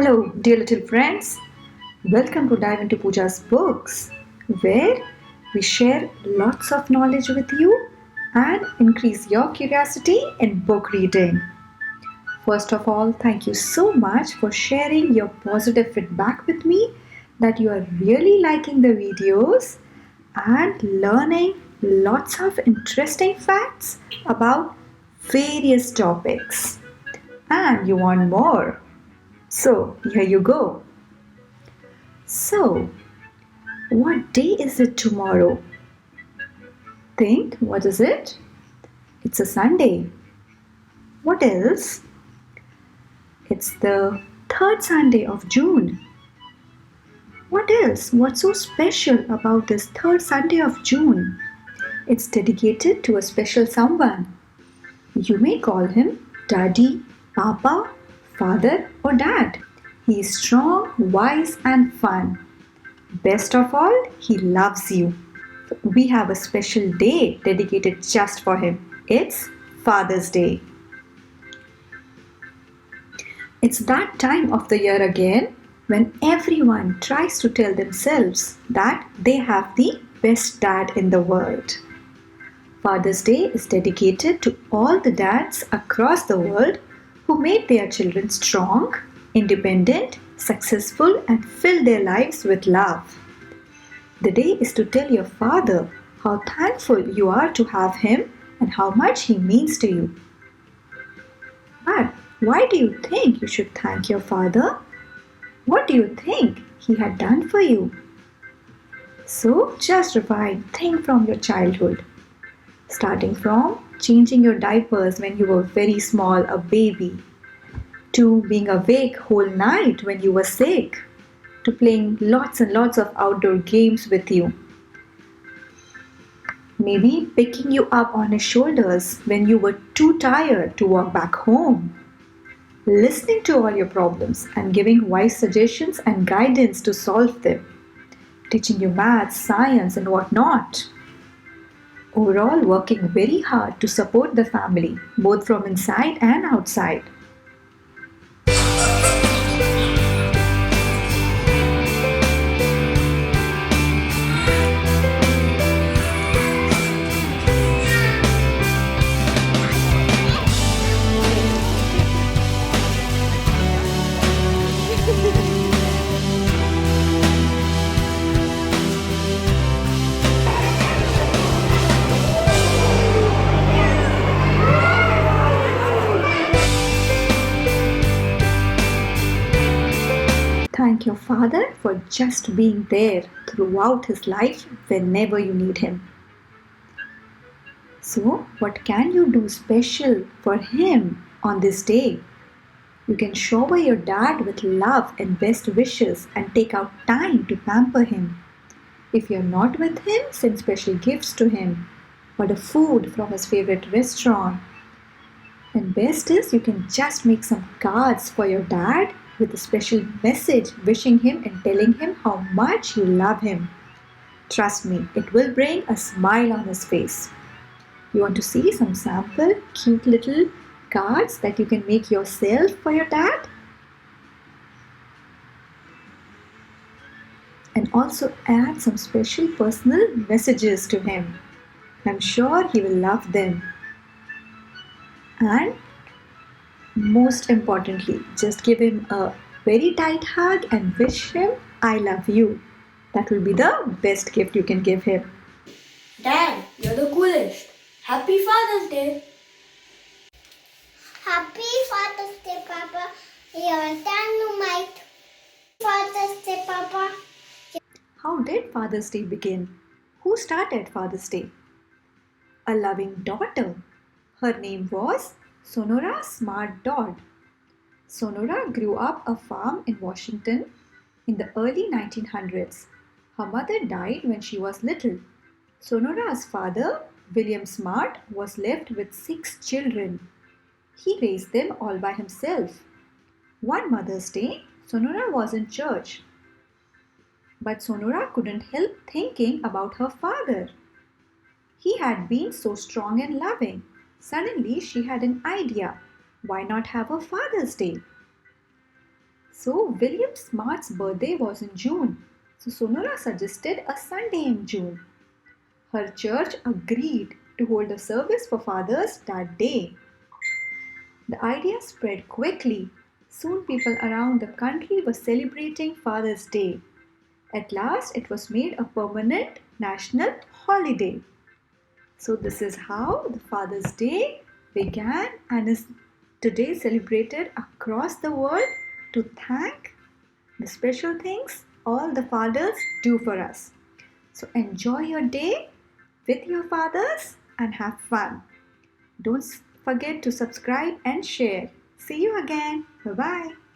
Hello, dear little friends. Welcome to Dive into Pooja's Books, where we share lots of knowledge with you and increase your curiosity in book reading. First of all, thank you so much for sharing your positive feedback with me that you are really liking the videos and learning lots of interesting facts about various topics. And you want more. So, here you go. So, what day is it tomorrow? Think, what is it? It's a Sunday. What else? It's the third Sunday of June. What else? What's so special about this third Sunday of June? It's dedicated to a special someone. You may call him Daddy, Papa, Father, or Dad. He is strong, wise, and fun. Best of all, he loves you. We have a special day dedicated just for him. It's Father's Day. It's that time of the year again when everyone tries to tell themselves that they have the best dad in the world. Father's Day is dedicated to all the dads across the world who made their children strong, independent, successful, and fill their lives with love. The day is to tell your father how thankful you are to have him and how much he means to you. But why do you think you should thank your father? What do you think he had done for you? So just rewind, think from your childhood. Starting from changing your diapers when you were very small, a baby, to being awake whole night when you were sick, to playing lots and lots of outdoor games with you. Maybe picking you up on his shoulders when you were too tired to walk back home. Listening to all your problems and giving wise suggestions and guidance to solve them. Teaching you maths, science, and whatnot. Overall, working very hard to support the family, both from inside and outside. Thank your father for just being there throughout his life whenever you need him. So, what can you do special for him on this day? You can shower your dad with love and best wishes and take out time to pamper him. If you're not with him, send special gifts to him. Order food from his favorite restaurant. And best is you can just make some cards for your dad with a special message wishing him and telling him how much you love him. Trust me, it will bring a smile on his face. You want to see some sample cute little cards that you can make yourself for your dad? And also add some special personal messages to him. I'm sure he will love them. And most importantly, just give him a very tight hug and wish him, I love you. That will be the best gift you can give him. Dad, you're the coolest. Happy Father's Day. Happy Father's Day, Papa. You're dynamite. Father's Day, Papa. How did Father's Day begin? Who started Father's Day? A loving daughter. Her name was Sonora Smart Dodd. Sonora grew up a farm in Washington in the early 1900s. Her mother died when she was little. Sonora's father, William Smart, was left with 6 children. He raised them all by himself. One Mother's Day, Sonora was in church. But Sonora couldn't help thinking about her father. He had been so strong and loving. Suddenly she had an idea. Why not have a Father's Day? So William Smart's birthday was in June. So Sonora suggested a Sunday in June. Her church agreed to hold a service for fathers that day. The idea spread quickly. Soon people around the country were celebrating Father's Day. At last, it was made a permanent national holiday. So, this is how the Father's Day began and is today celebrated across the world to thank the special things all the fathers do for us. So, enjoy your day with your fathers and have fun. Don't forget to subscribe and share. See you again. Bye bye.